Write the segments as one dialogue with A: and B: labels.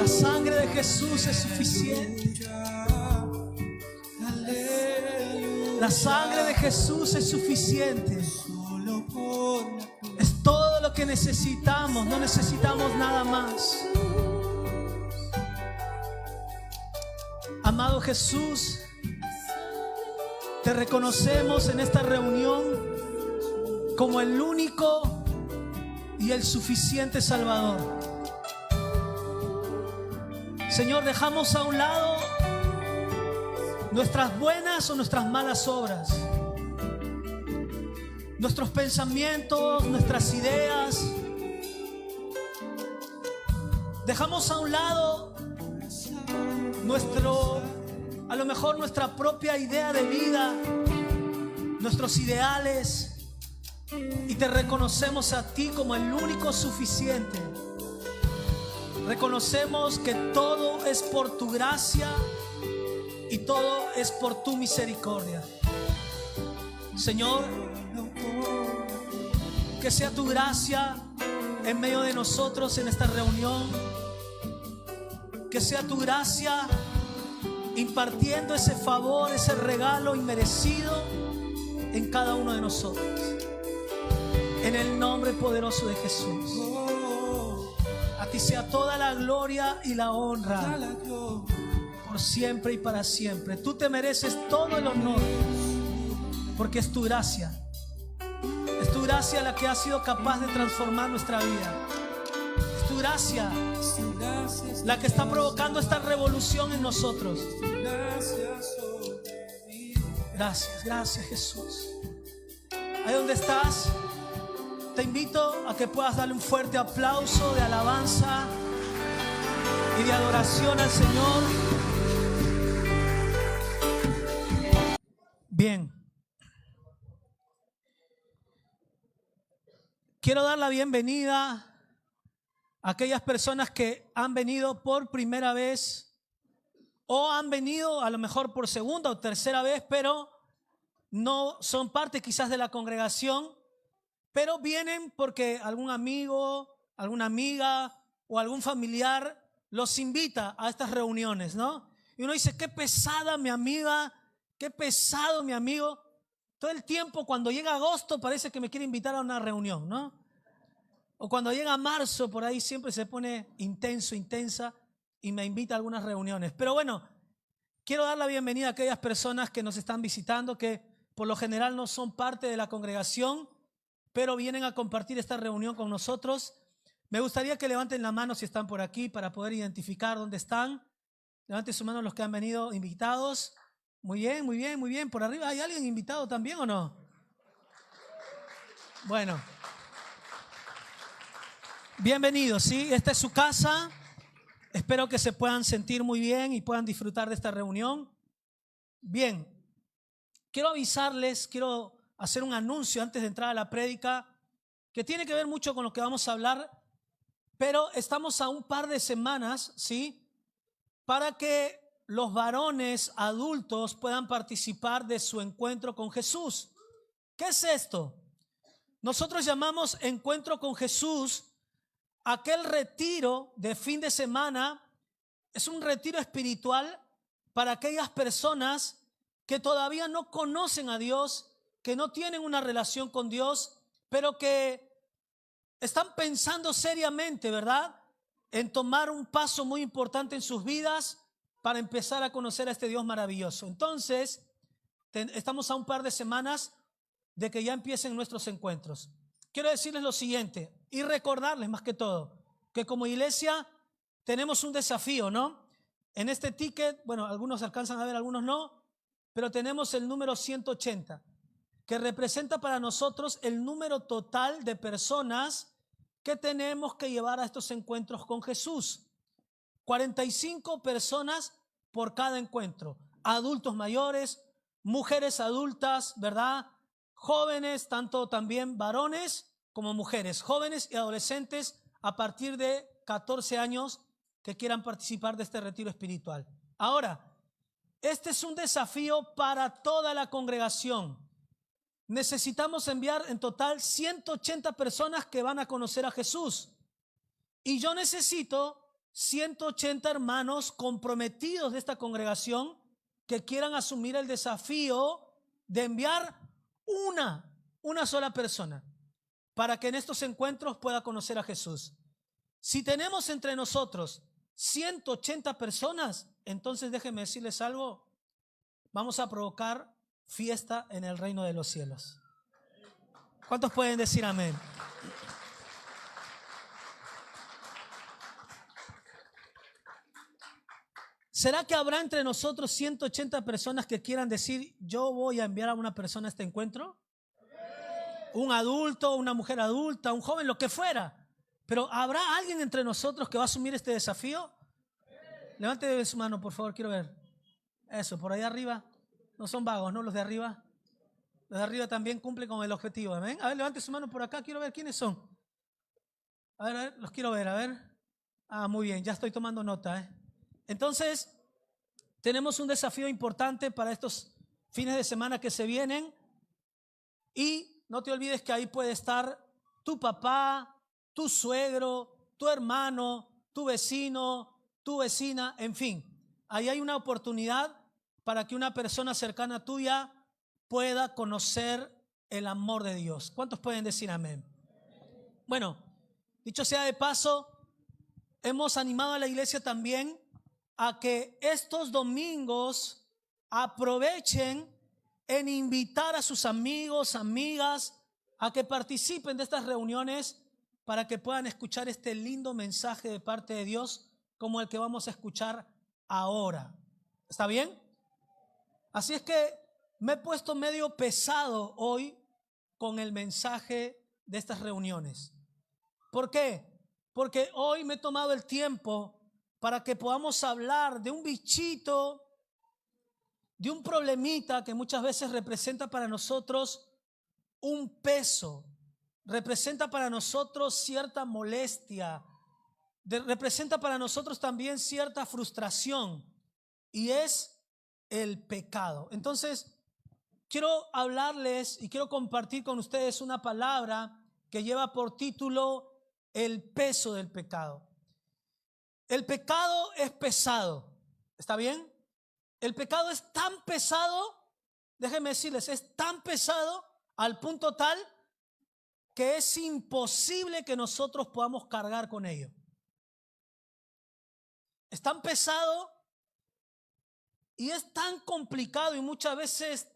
A: La sangre de Jesús es suficiente. La sangre de Jesús es suficiente. Es todo lo que necesitamos. No necesitamos nada más. Amado Jesús, te reconocemos en esta reunión como el único y el suficiente Salvador. Señor, dejamos a un lado nuestras buenas o nuestras malas obras, nuestros pensamientos, nuestras ideas. Dejamos a un lado a lo mejor nuestra propia idea de vida, nuestros ideales, y te reconocemos a ti como el único suficiente. Reconocemos que todo es por tu gracia y todo es por tu misericordia. Señor, que sea tu gracia en medio de nosotros en esta reunión. Que sea tu gracia impartiendo ese favor, ese regalo inmerecido en cada uno de nosotros. En el nombre poderoso de Jesús. A ti sea toda la gloria y la honra por siempre y para siempre. Tú te mereces todo el honor porque es tu gracia. Es tu gracia la que ha sido capaz de transformar nuestra vida. Es tu gracia la que está provocando esta revolución en nosotros. Gracias, gracias Jesús. Ahí donde estás, te invito a que puedas darle un fuerte aplauso de alabanza y de adoración al Señor. Bien. Quiero dar la bienvenida a aquellas personas que han venido por primera vez o han venido a lo mejor por segunda o tercera vez, pero no son parte quizás de la congregación, pero vienen porque algún amigo, alguna amiga o algún familiar los invita a estas reuniones, ¿no? Y uno dice, qué pesada mi amiga, qué pesado mi amigo. Todo el tiempo cuando llega agosto parece que me quiere invitar a una reunión, ¿no? O cuando llega marzo por ahí siempre se pone intenso, intensa y me invita a algunas reuniones. Pero bueno, quiero dar la bienvenida a aquellas personas que nos están visitando, que por lo general no son parte de la congregación, pero vienen a compartir esta reunión con nosotros. Me gustaría que levanten la mano si están por aquí para poder identificar dónde están. Levanten su mano los que han venido invitados. Muy bien, muy bien, muy bien. ¿Por arriba hay alguien invitado también o no? Bueno. Bienvenidos, ¿sí? Esta es su casa. Espero que se puedan sentir muy bien y puedan disfrutar de esta reunión. Bien, quiero avisarles, quiero hacer un anuncio antes de entrar a la prédica que tiene que ver mucho con lo que vamos a hablar, pero estamos a un par de semanas, ¿sí? Para que los varones adultos puedan participar de su encuentro con Jesús. ¿Qué es esto? Nosotros llamamos encuentro con Jesús aquel retiro de fin de semana. Es un retiro espiritual para aquellas personas que todavía no conocen a Dios, que no tienen una relación con Dios, pero que están pensando seriamente, ¿verdad?, en tomar un paso muy importante en sus vidas para empezar a conocer a este Dios maravilloso. Entonces, estamos a un par de semanas de que ya empiecen nuestros encuentros. Quiero decirles lo siguiente y recordarles más que todo que como iglesia tenemos un desafío, ¿no? En este ticket, bueno, algunos alcanzan a ver, algunos no, pero tenemos el número 180, que representa para nosotros el número total de personas que tenemos que llevar a estos encuentros con Jesús. 45 personas por cada encuentro, adultos mayores, mujeres adultas, ¿verdad?, jóvenes, tanto también varones como mujeres, jóvenes y adolescentes a partir de 14 años que quieran participar de este retiro espiritual. Ahora, este es un desafío para toda la congregación. Necesitamos enviar en total 180 personas que van a conocer a Jesús. Y yo necesito 180 hermanos comprometidos de esta congregación que quieran asumir el desafío de enviar una sola persona para que en estos encuentros pueda conocer a Jesús. Si tenemos entre nosotros 180 personas, entonces déjenme decirles algo, vamos a provocar fiesta en el reino de los cielos. ¿Cuántos pueden decir amén? ¿Será que habrá entre nosotros 180 personas que quieran decir, yo voy a enviar a una persona a este encuentro? Un adulto, una mujer adulta, un joven, lo que fuera. Pero ¿habrá alguien entre nosotros que va a asumir este desafío? Levante su mano, por favor, quiero ver. Eso, por ahí arriba. No son vagos, ¿no? Los de arriba. Los de arriba también cumplen con el objetivo. ¿Amén? A ver, levante su mano por acá, quiero ver quiénes son. A ver, los quiero ver, a ver. Ah, muy bien, ya estoy tomando nota, Entonces, tenemos un desafío importante para estos fines de semana que se vienen. Y no te olvides que ahí puede estar tu papá, tu suegro, tu hermano, tu vecino, tu vecina, en fin. Ahí hay una oportunidad para que una persona cercana tuya pueda conocer el amor de Dios. ¿Cuántos pueden decir amén? Bueno, dicho sea de paso, hemos animado a la iglesia también a que estos domingos aprovechen en invitar a sus amigos, amigas, a que participen de estas reuniones para que puedan escuchar este lindo mensaje de parte de Dios como el que vamos a escuchar ahora. ¿Está bien? Así es que me he puesto medio pesado hoy con el mensaje de estas reuniones. ¿Por qué? Porque hoy me he tomado el tiempo para que podamos hablar de un bichito, de un problemita que muchas veces representa para nosotros un peso, representa para nosotros cierta molestia, representa para nosotros también cierta frustración, y es el pecado. Entonces, quiero hablarles y quiero compartir con ustedes una palabra que lleva por título el peso del pecado. El pecado es pesado, ¿está bien? El pecado es tan pesado, déjenme decirles, es tan pesado al punto tal que es imposible que nosotros podamos cargar con ello. Es tan pesado y es tan complicado y muchas veces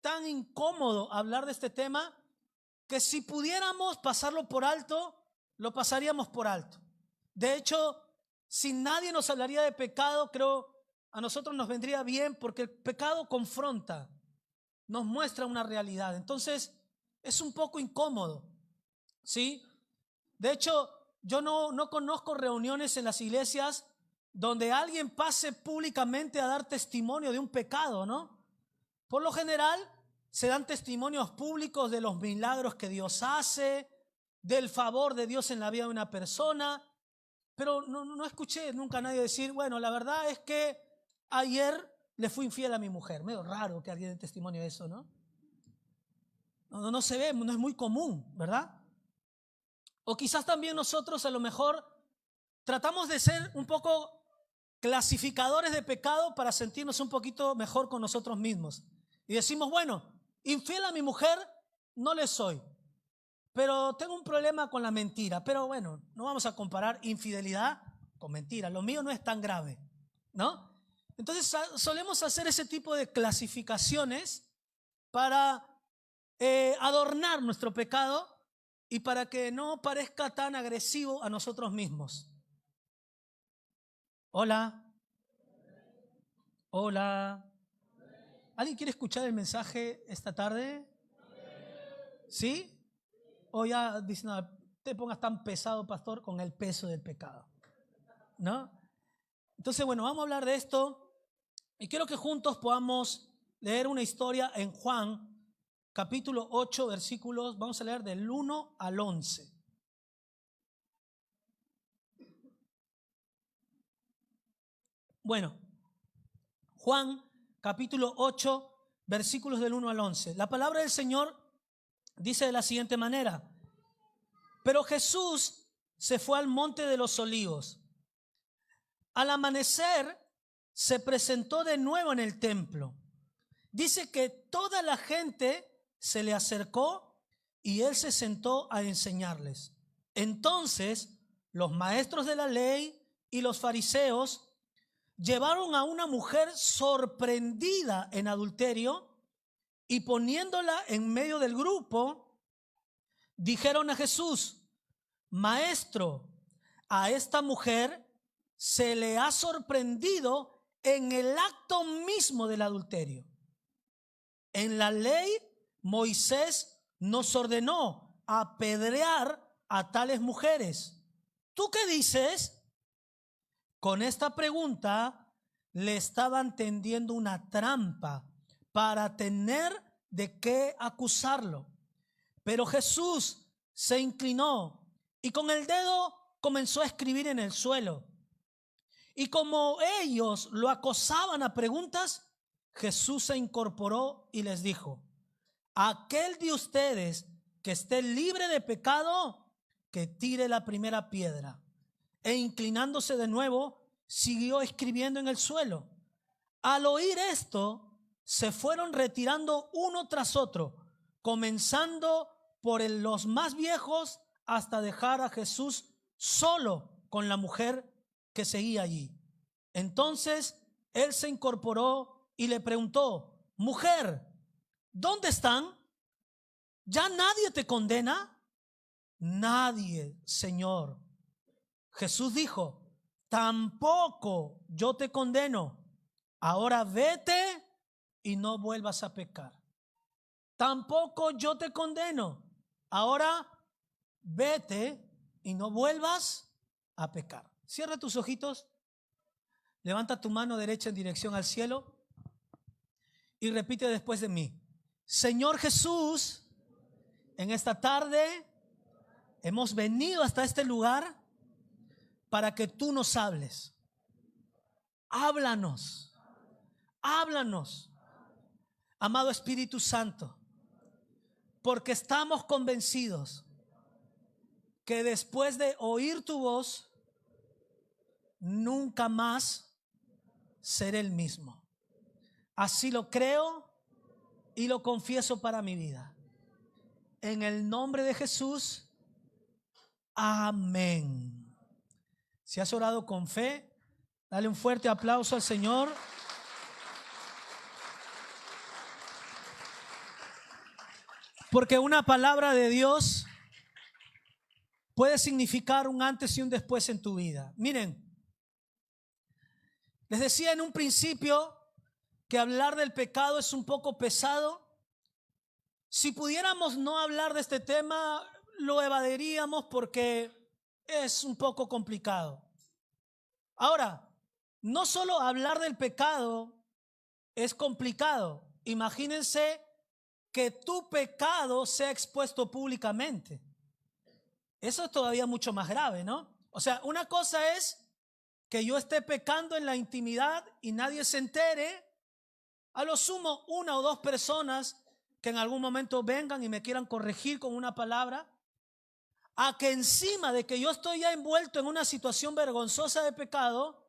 A: tan incómodo hablar de este tema que si pudiéramos pasarlo por alto, lo pasaríamos por alto. De hecho, si nadie nos hablaría de pecado, creo a nosotros nos vendría bien porque el pecado confronta, nos muestra una realidad. Entonces, es un poco incómodo, ¿sí? De hecho, yo no conozco reuniones en las iglesias donde alguien pase públicamente a dar testimonio de un pecado, ¿no? Por lo general, se dan testimonios públicos de los milagros que Dios hace, del favor de Dios en la vida de una persona, pero no escuché nunca a nadie decir, bueno, la verdad es que ayer le fui infiel a mi mujer. Medio raro que alguien dé testimonio de eso, ¿no? No se ve, no es muy común, ¿verdad? O quizás también nosotros a lo mejor tratamos de ser un poco clasificadores de pecado para sentirnos un poquito mejor con nosotros mismos. Y decimos, bueno, infiel a mi mujer no le soy, pero tengo un problema con la mentira. Pero bueno, no vamos a comparar infidelidad con mentira. Lo mío no es tan grave, ¿no? Entonces solemos hacer ese tipo de clasificaciones para adornar nuestro pecado y para que no parezca tan agresivo a nosotros mismos. Hola. Hola. ¿Alguien quiere escuchar el mensaje esta tarde? ¿Sí? O ya dice, no, te pongas tan pesado, pastor, con el peso del pecado, ¿no? Entonces, bueno, vamos a hablar de esto y quiero que juntos podamos leer una historia en Juan, capítulo 8, versículos, vamos a leer del 1 al 11. Bueno, Juan, capítulo 8, versículos del 1 al 11. La palabra del Señor dice de la siguiente manera: pero Jesús se fue al monte de los olivos. al amanecer se presentó de nuevo en el templo. Dice que toda la gente se le acercó y él se sentó a enseñarles. Entonces los maestros de la ley y los fariseos llevaron a una mujer sorprendida en adulterio y poniéndola en medio del grupo, dijeron a Jesús: Maestro, a esta mujer se le ha sorprendido en el acto mismo del adulterio. En la ley, Moisés nos ordenó apedrear a tales mujeres. ¿Tú qué dices? Con esta pregunta le estaban tendiendo una trampa para tener de qué acusarlo. Pero Jesús se inclinó y con el dedo comenzó a escribir en el suelo. Y como ellos lo acosaban a preguntas, Jesús se incorporó y les dijo: aquel de ustedes que esté libre de pecado, que tire la primera piedra. E inclinándose de nuevo, siguió escribiendo en el suelo. Al oír esto, se fueron retirando uno tras otro, comenzando por los más viejos hasta dejar a Jesús solo con la mujer que seguía allí. Entonces él se incorporó y le preguntó: mujer, ¿dónde están? ¿Ya nadie te condena? Nadie, Señor. Jesús dijo: tampoco yo te condeno. Ahora vete y no vuelvas a pecar. Tampoco yo te condeno. Ahora vete y no vuelvas a pecar. Cierra tus ojitos. Levanta tu mano derecha en dirección al cielo y repite después de mí: Señor Jesús, en esta tarde hemos venido hasta este lugar para que tú nos hables. Háblanos, háblanos, amado Espíritu Santo, porque estamos convencidos que después de oír tu voz, nunca más seré el mismo. Así lo creo y lo confieso para mi vida. En el nombre de Jesús, amén. Si has orado con fe, dale un fuerte aplauso al Señor. Porque una palabra de Dios puede significar un antes y un después en tu vida. Miren, les decía en un principio que hablar del pecado es un poco pesado. Si pudiéramos no hablar de este tema, lo evadiríamos porque es un poco complicado. Ahora, no solo hablar del pecado es complicado. Imagínense que tu pecado sea expuesto públicamente. Eso es todavía mucho más grave, ¿no? O sea, una cosa es que yo esté pecando en la intimidad y nadie se entere. A lo sumo, una o dos personas que en algún momento vengan y me quieran corregir con una palabra, a que encima de que yo estoy ya envuelto en una situación vergonzosa de pecado,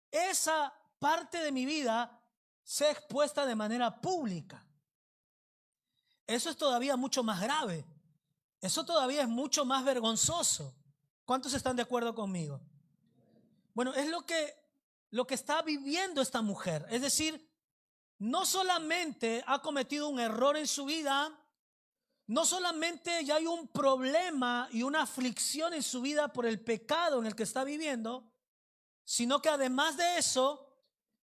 A: esa parte de mi vida sea expuesta de manera pública. Eso es todavía mucho más grave. Eso todavía es mucho más vergonzoso. ¿Cuántos están de acuerdo conmigo? Bueno, es lo que está viviendo esta mujer. Es decir, no solamente ha cometido un error en su vida, no solamente ya hay un problema y una aflicción en su vida por el pecado en el que está viviendo, sino que además de eso,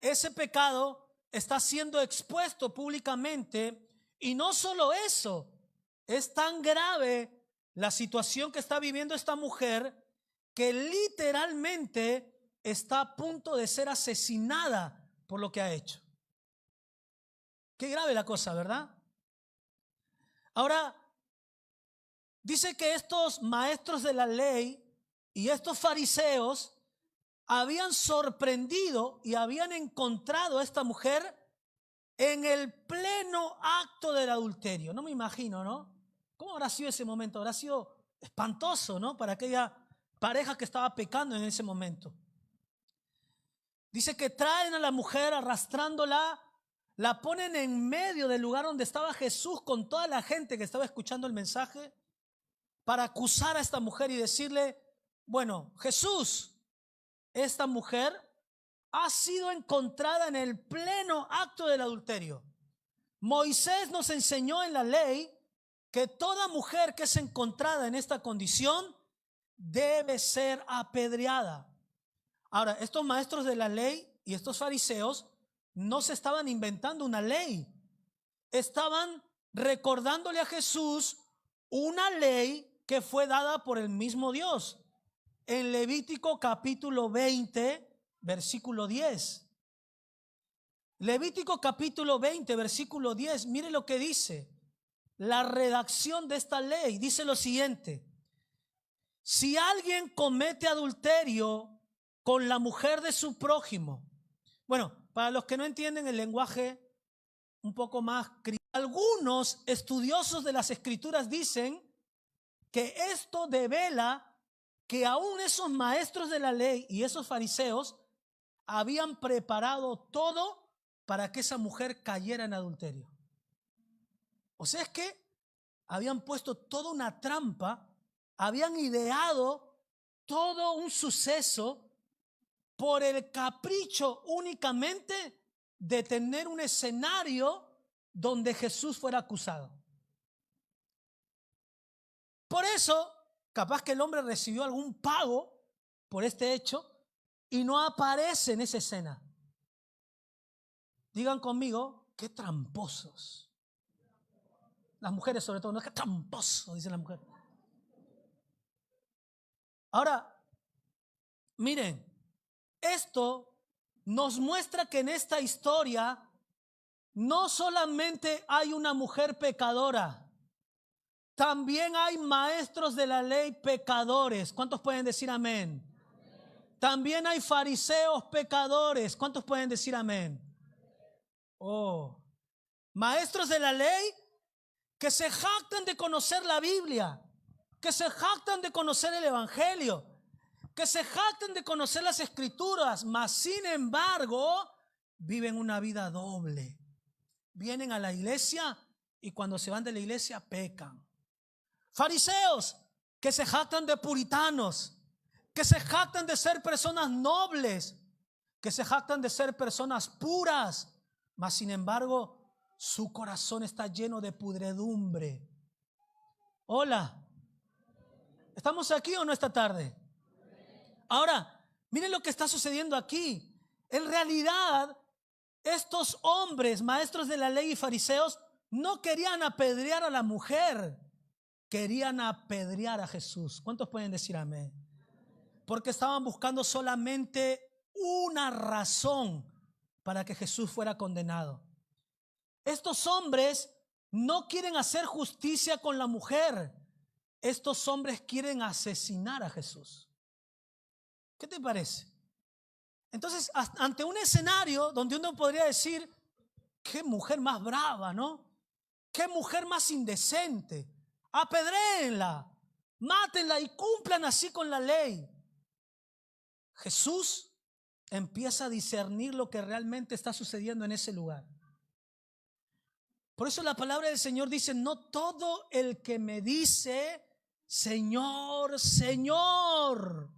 A: ese pecado está siendo expuesto públicamente. Y no solo eso, es tan grave la situación que está viviendo esta mujer que literalmente está a punto de ser asesinada por lo que ha hecho. Qué grave la cosa, ¿verdad? Ahora, dice que estos maestros de la ley y estos fariseos habían sorprendido y habían encontrado a esta mujer en el pleno acto del adulterio. No me imagino, ¿no? ¿Cómo habrá sido ese momento? Habrá sido espantoso, ¿no? Para aquella pareja que estaba pecando en ese momento. Dice que traen a la mujer arrastrándola, la ponen en medio del lugar donde estaba Jesús con toda la gente que estaba escuchando el mensaje para acusar a esta mujer y decirle, bueno, Jesús, esta mujer ha sido encontrada en el pleno acto del adulterio. Moisés nos enseñó en la ley que toda mujer que es encontrada en esta condición debe ser apedreada. Ahora, estos maestros de la ley y estos fariseos no se estaban inventando una ley, estaban recordándole a Jesús una ley que fue dada por el mismo Dios. En Levítico capítulo 20, versículo 10. Levítico capítulo 20, versículo 10. Mire lo que dice. La redacción de esta ley dice lo siguiente: si alguien comete adulterio con la mujer de su prójimo. Bueno, para los que no entienden el lenguaje un poco más, algunos estudiosos de las escrituras dicen que esto devela que aún esos maestros de la ley y esos fariseos habían preparado todo para que esa mujer cayera en adulterio. O sea, es que habían puesto toda una trampa, habían ideado todo un suceso por el capricho únicamente de tener un escenario donde Jesús fuera acusado. Por eso, capaz que el hombre recibió algún pago por este hecho y no aparece en esa escena. Digan conmigo, qué tramposos. Las mujeres sobre todo, no es que tramposo, dice la mujer. Ahora, miren, esto nos muestra que en esta historia no solamente hay una mujer pecadora, también hay maestros de la ley pecadores. ¿Cuántos pueden decir amén? También hay fariseos pecadores. ¿Cuántos pueden decir amén? Oh, maestros de la ley que se jactan de conocer la Biblia, que se jactan de conocer el Evangelio, que se jactan de conocer las Escrituras, mas sin embargo viven una vida doble. Vienen a la iglesia y cuando se van de la iglesia pecan. Fariseos que se jactan de puritanos, que se jactan de ser personas nobles, que se jactan de ser personas puras, mas sin embargo su corazón está lleno de pudredumbre. Hola, ¿estamos aquí o no esta tarde? Ahora, miren lo que está sucediendo aquí. En realidad, estos hombres, maestros de la ley y fariseos, no querían apedrear a la mujer, querían apedrear a Jesús. ¿Cuántos pueden decir amén? Porque estaban buscando solamente una razón para que Jesús fuera condenado. Estos hombres no quieren hacer justicia con la mujer. Estos hombres quieren asesinar a Jesús. ¿Qué te parece? Entonces, ante un escenario donde uno podría decir, qué mujer más brava, ¿no? Qué mujer más indecente. Apedréenla, mátenla y cumplan así con la ley. Jesús empieza a discernir lo que realmente está sucediendo en ese lugar. Por eso la palabra del Señor dice, no todo el que me dice, Señor, Señor,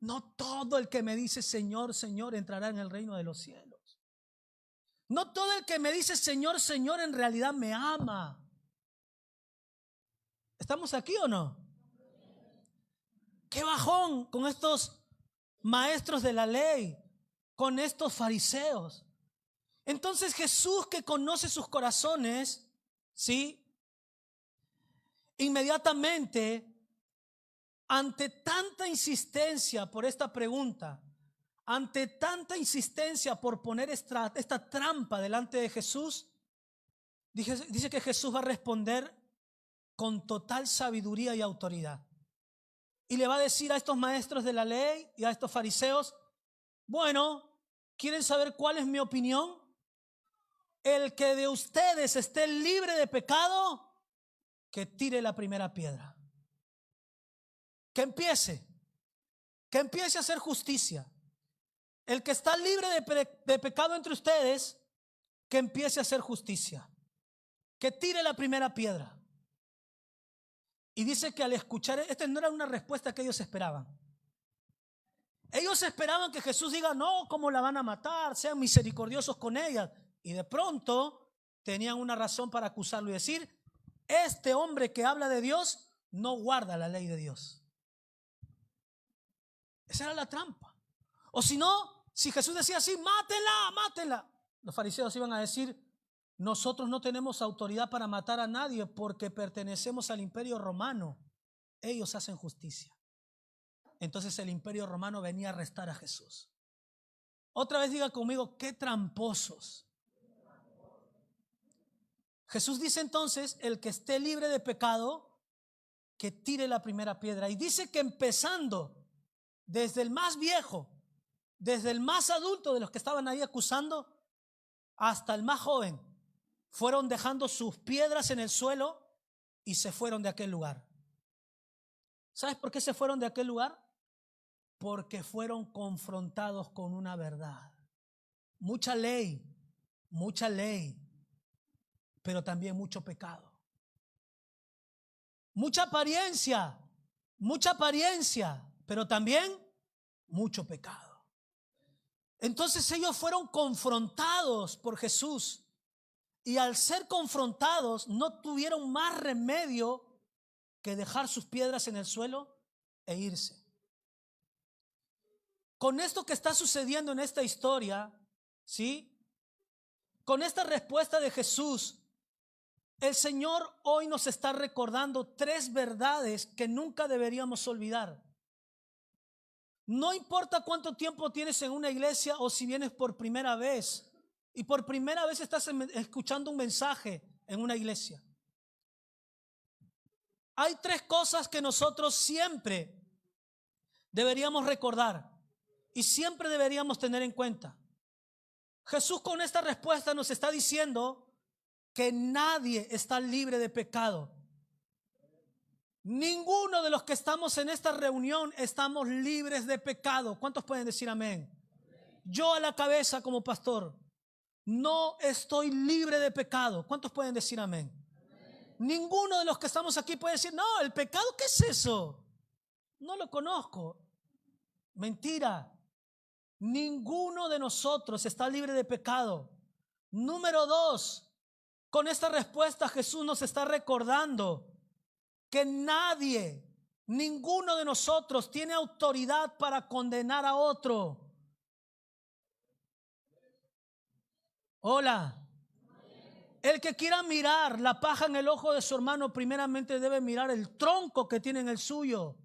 A: no todo el que me dice, Señor, Señor, entrará en el reino de los cielos. No todo el que me dice, Señor, Señor, en realidad me ama. ¿Estamos aquí o no? Qué bajón con estos maestros de la ley, con estos fariseos. Entonces Jesús, que conoce sus corazones, ¿sí? Inmediatamente, ante tanta insistencia por esta pregunta, ante tanta insistencia por poner esta trampa delante de Jesús, dice que Jesús va a responder con total sabiduría y autoridad. Y le va a decir a estos maestros de la ley y a estos fariseos, bueno, ¿quieren saber cuál es mi opinión? El que de ustedes esté libre de pecado, que tire la primera piedra. Que empiece a hacer justicia. El que está libre de pecado entre ustedes, que empiece a hacer justicia, que tire la primera piedra. Y dice que al escuchar, esta no era una respuesta que ellos esperaban. Ellos esperaban que Jesús diga, no, ¿cómo la van a matar? Sean misericordiosos con ella. Y de pronto tenían una razón para acusarlo y decir, este hombre que habla de Dios no guarda la ley de Dios. Esa era la trampa. O si no, si Jesús decía así, mátenla, mátenla. Los fariseos iban a decir, nosotros no tenemos autoridad para matar a nadie porque pertenecemos al imperio romano. Ellos hacen justicia. Entonces el imperio romano venía a arrestar a Jesús. Otra vez diga conmigo, qué tramposos. Jesús dice entonces, el que esté libre de pecado, que tire la primera piedra. Y dice que empezando desde el más viejo, desde el más adulto de los que estaban ahí acusando, hasta el más joven, fueron dejando sus piedras en el suelo y se fueron de aquel lugar. ¿Sabes por qué se fueron de aquel lugar? Porque fueron confrontados con una verdad. Mucha ley, pero también mucho pecado. Mucha apariencia, pero también mucho pecado. Entonces ellos fueron confrontados por Jesús y al ser confrontados no tuvieron más remedio que dejar sus piedras en el suelo e irse. Con esto que está sucediendo en esta historia, ¿sí? Con esta respuesta de Jesús, el Señor hoy nos está recordando 3 verdades que nunca deberíamos olvidar. No importa cuánto tiempo tienes en una iglesia o si vienes por primera vez y por primera vez estás escuchando un mensaje en una iglesia. Hay 3 cosas que nosotros siempre deberíamos recordar y siempre deberíamos tener en cuenta. Jesús con esta respuesta nos está diciendo que nadie está libre de pecado. Ninguno de los que estamos en esta reunión estamos libres de pecado. ¿Cuántos pueden decir amén? Yo a la cabeza como pastor no estoy libre de pecado. ¿Cuántos pueden decir amén? Ninguno de los que estamos aquí puede decir, no, el pecado, ¿qué es eso? No lo conozco. Mentira. Ninguno de nosotros está libre de pecado. Número 2, con esta respuesta Jesús nos está recordando que nadie, ninguno de nosotros tiene autoridad para condenar a otro. Hola. El que quiera mirar la paja en el ojo de su hermano, primeramente debe mirar el tronco que tiene en el suyo.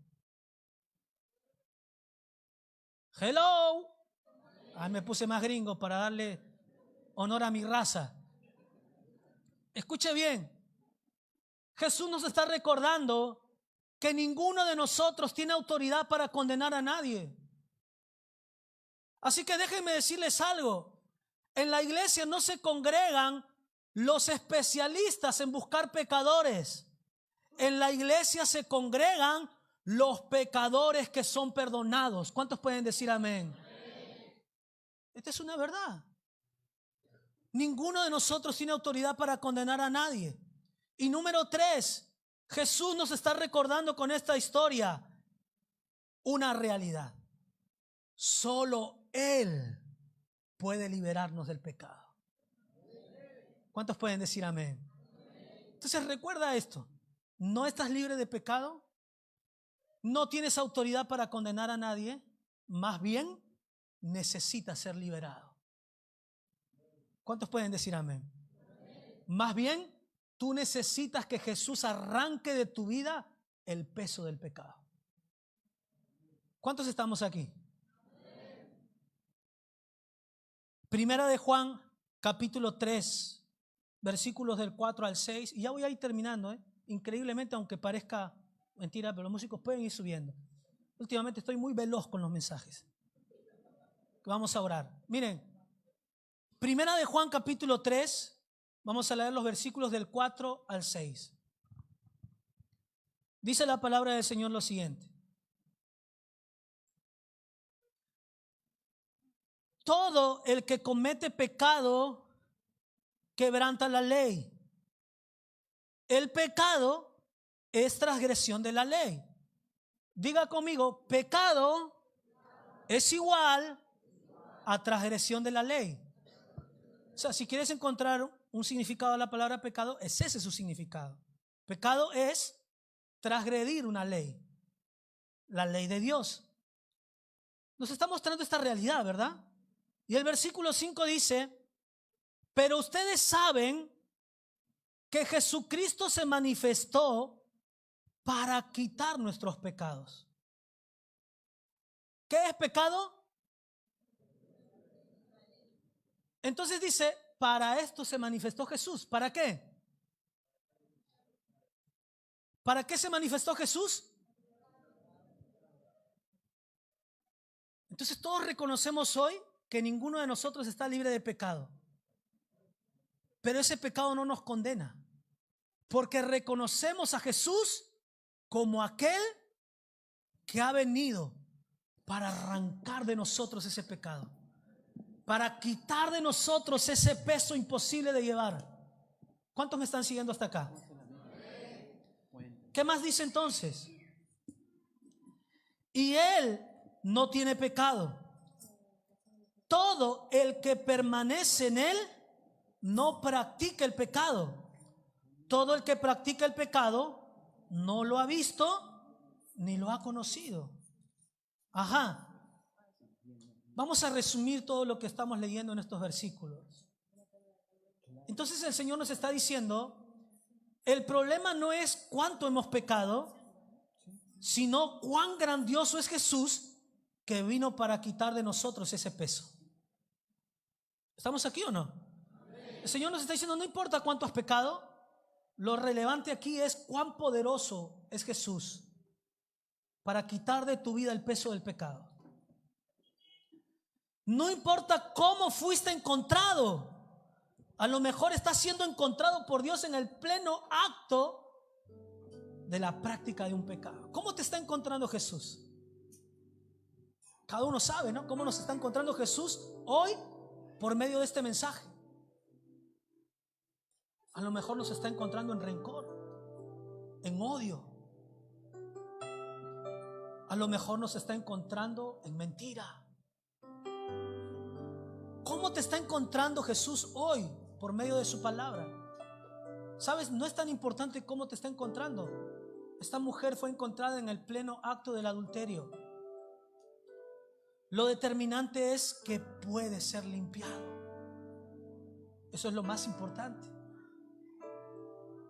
A: Hello. Me puse más gringo para darle honor a mi raza. Escuche bien. Jesús nos está recordando que ninguno de nosotros tiene autoridad para condenar a nadie. Así que déjenme decirles algo. En la iglesia no se congregan los especialistas en buscar pecadores. En la iglesia se congregan los pecadores que son perdonados. ¿Cuántos pueden decir amén? Esta es una verdad. Ninguno de nosotros tiene autoridad para condenar a nadie. Y número 3, Jesús nos está recordando con esta historia una realidad. Solo Él puede liberarnos del pecado. ¿Cuántos pueden decir amén? Entonces recuerda esto. ¿No estás libre de pecado? ¿No tienes autoridad para condenar a nadie? Más bien, necesitas ser liberado. ¿Cuántos pueden decir amén? Más bien, tú necesitas que Jesús arranque de tu vida el peso del pecado. ¿Cuántos estamos aquí? Primera de Juan, capítulo 3, versículos del 4 al 6. Y ya voy a ir terminando, increíblemente, aunque parezca mentira, pero los músicos pueden ir subiendo. Últimamente estoy muy veloz con los mensajes. Vamos a orar. Miren, Primera de Juan, capítulo 3, vamos a leer los versículos del 4 al 6. Dice la palabra del Señor lo siguiente. todo el que comete pecado quebranta la ley. El pecado es transgresión de la ley. Diga conmigo, pecado es igual a transgresión de la ley. O sea, si quieres encontrar un significado de la palabra pecado, es ese su significado. Pecado es transgredir una ley, la ley de Dios. Nos está mostrando esta realidad, ¿verdad? Y el versículo 5 dice, pero ustedes saben que Jesucristo se manifestó para quitar nuestros pecados. ¿Qué es pecado? Entonces dice, para esto se manifestó Jesús. ¿Para qué? ¿Para qué se manifestó Jesús? Entonces todos reconocemos hoy que ninguno de nosotros está libre de pecado. Pero ese pecado no nos condena, porque reconocemos a Jesús como aquel que ha venido para arrancar de nosotros ese pecado, para quitar de nosotros ese peso imposible de llevar. ¿Cuántos me están siguiendo hasta acá? ¿Qué más dice entonces? Y Él no tiene pecado. Todo el que permanece en Él no practica el pecado. Todo el que practica el pecado no lo ha visto ni lo ha conocido. Ajá. Vamos a resumir todo lo que estamos leyendo en estos versículos. Entonces el Señor nos está diciendo, el problema no es cuánto hemos pecado, sino cuán grandioso es Jesús que vino para quitar de nosotros ese peso. ¿Estamos aquí o no? El Señor nos está diciendo, no importa cuánto has pecado, lo relevante aquí es cuán poderoso es Jesús para quitar de tu vida el peso del pecado. No importa cómo fuiste encontrado. A lo mejor estás siendo encontrado por Dios en el pleno acto de la práctica de un pecado. ¿Cómo te está encontrando Jesús? Cada uno sabe, ¿no? Cómo nos está encontrando Jesús hoy por medio de este mensaje. A lo mejor nos está encontrando en rencor, en odio. A lo mejor nos está encontrando en mentira. ¿Cómo te está encontrando Jesús hoy por medio de su palabra? ¿Sabes? No es tan importante cómo te está encontrando. Esta mujer fue encontrada en el pleno acto del adulterio. Lo determinante es que puede ser limpiado. Eso es lo más importante.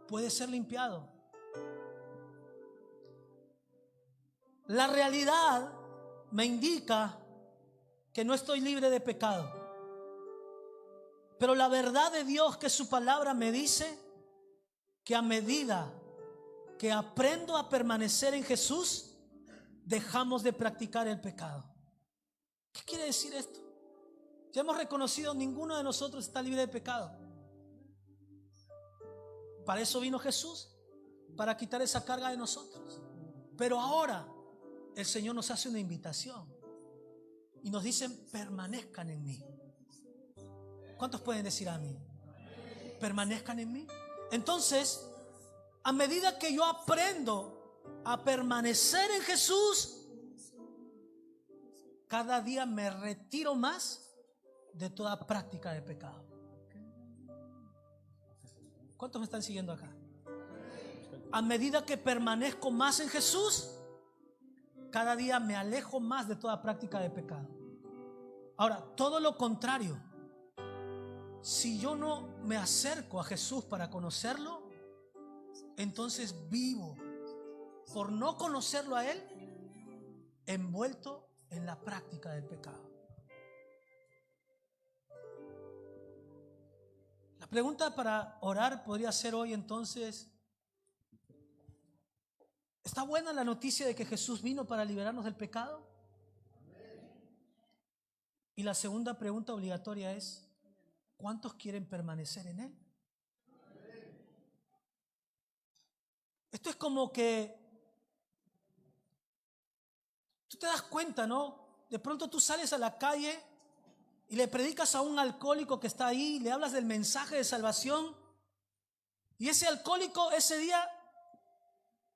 A: Puede ser limpiado. La realidad me indica que no estoy libre de pecado. Pero la verdad de Dios, que su palabra me dice que a medida que aprendo a permanecer en Jesús, dejamos de practicar el pecado. ¿Qué quiere decir esto? Ya hemos reconocido, ninguno de nosotros está libre de pecado. Para eso vino Jesús, para quitar esa carga de nosotros. Pero ahora el Señor nos hace una invitación y nos dice, permanezcan en mí. ¿Cuántos pueden decir a mí? Permanezcan en mí. Entonces, a medida que yo aprendo a permanecer en Jesús, cada día me retiro más de toda práctica de pecado. ¿Cuántos me están siguiendo acá? A medida que permanezco más en Jesús, cada día me alejo más de toda práctica de pecado. Ahora, todo lo contrario. Si yo no me acerco a Jesús para conocerlo, entonces vivo por no conocerlo a Él, envuelto en la práctica del pecado. La pregunta para orar podría ser hoy entonces, ¿está buena la noticia de que Jesús vino para liberarnos del pecado? Y la segunda pregunta obligatoria es, ¿cuántos quieren permanecer en Él? Esto es como que tú te das cuenta, ¿no? De pronto tú sales a la calle y le predicas a un alcohólico que está ahí, le hablas del mensaje de salvación, y ese alcohólico ese día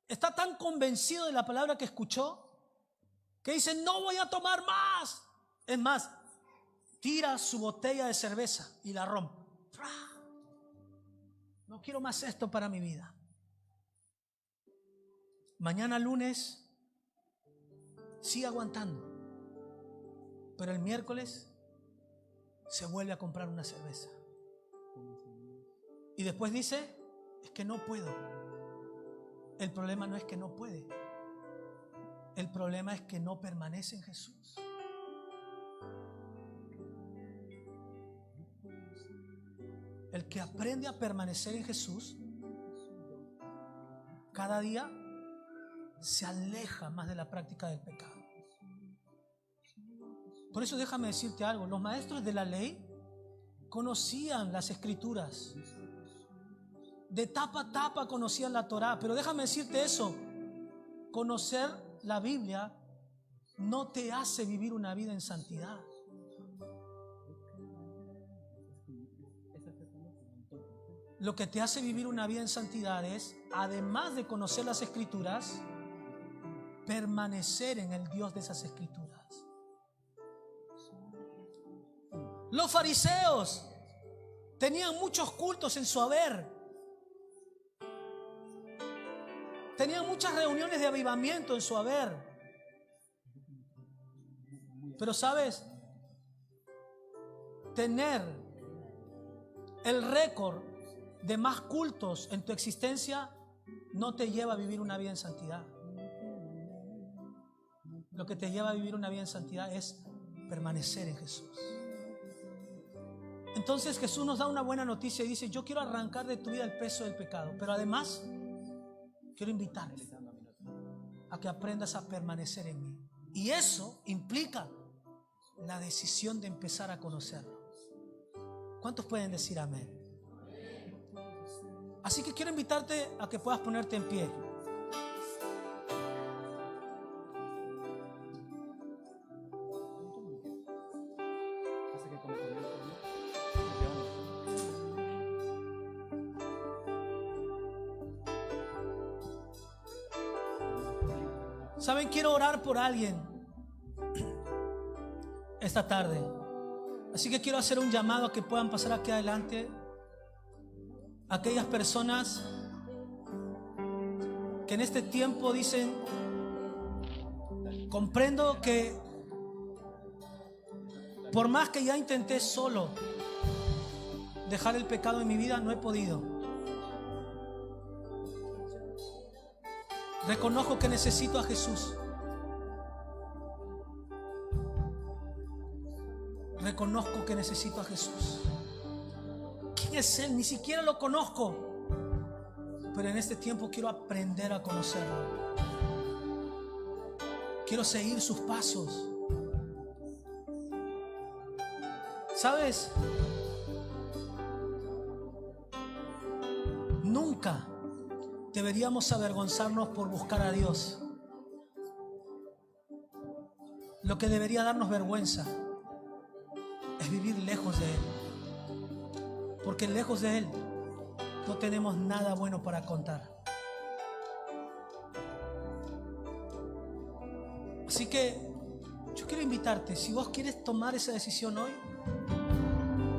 A: está tan convencido de la palabra que escuchó que dice: no voy a tomar más. Es más, tira su botella de cerveza y la rompe. No quiero más esto para mi vida. Mañana lunes sigue aguantando, pero el miércoles se vuelve a comprar una cerveza y después dice: es que no puedo. El problema no es que no puede, el problema es que no permanece en Jesús. El que aprende a permanecer en Jesús cada día se aleja más de la práctica del pecado. Por eso déjame decirte algo: los maestros de la ley conocían las escrituras, de tapa a tapa conocían la Torá, pero déjame decirte eso: conocer la Biblia no te hace vivir una vida en santidad. Lo que te hace vivir una vida en santidad es, además de conocer las escrituras, permanecer en el Dios de esas escrituras. Los fariseos tenían muchos cultos en su haber, tenían muchas reuniones de avivamiento en su haber, pero ¿sabes? Tener el récord de más cultos en tu existencia no te lleva a vivir una vida en santidad. Lo que te lleva a vivir una vida en santidad es permanecer en Jesús. Entonces Jesús nos da una buena noticia y dice: yo quiero arrancar de tu vida el peso del pecado, pero además quiero invitarte a que aprendas a permanecer en mí. Y eso implica la decisión de empezar a conocerlo. ¿Cuántos pueden decir amén? Así que quiero invitarte a que puedas ponerte en pie. ¿Saben? Quiero orar por alguien esta tarde. Así que quiero hacer un llamado a que puedan pasar aquí adelante aquellas personas que en este tiempo dicen: comprendo que por más que ya intenté solo dejar el pecado en mi vida, no he podido. Reconozco que necesito a Jesús. Reconozco que necesito a Jesús. ¿Quién es Él? Ni siquiera lo conozco, pero en este tiempo quiero aprender a conocerlo. Quiero seguir sus pasos. ¿Sabes? Nunca deberíamos avergonzarnos por buscar a Dios. Lo que debería darnos vergüenza es vivir lejos de Él, porque lejos de Él no tenemos nada bueno para contar. Así que yo quiero invitarte: si vos quieres tomar esa decisión hoy,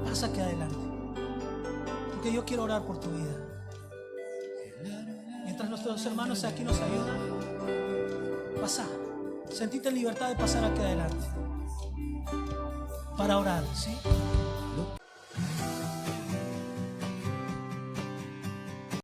A: pasa aquí adelante, porque yo quiero orar por tu vida. Mientras nuestros hermanos aquí nos ayudan, pasa, sentite en libertad de pasar aquí adelante para orar, ¿sí?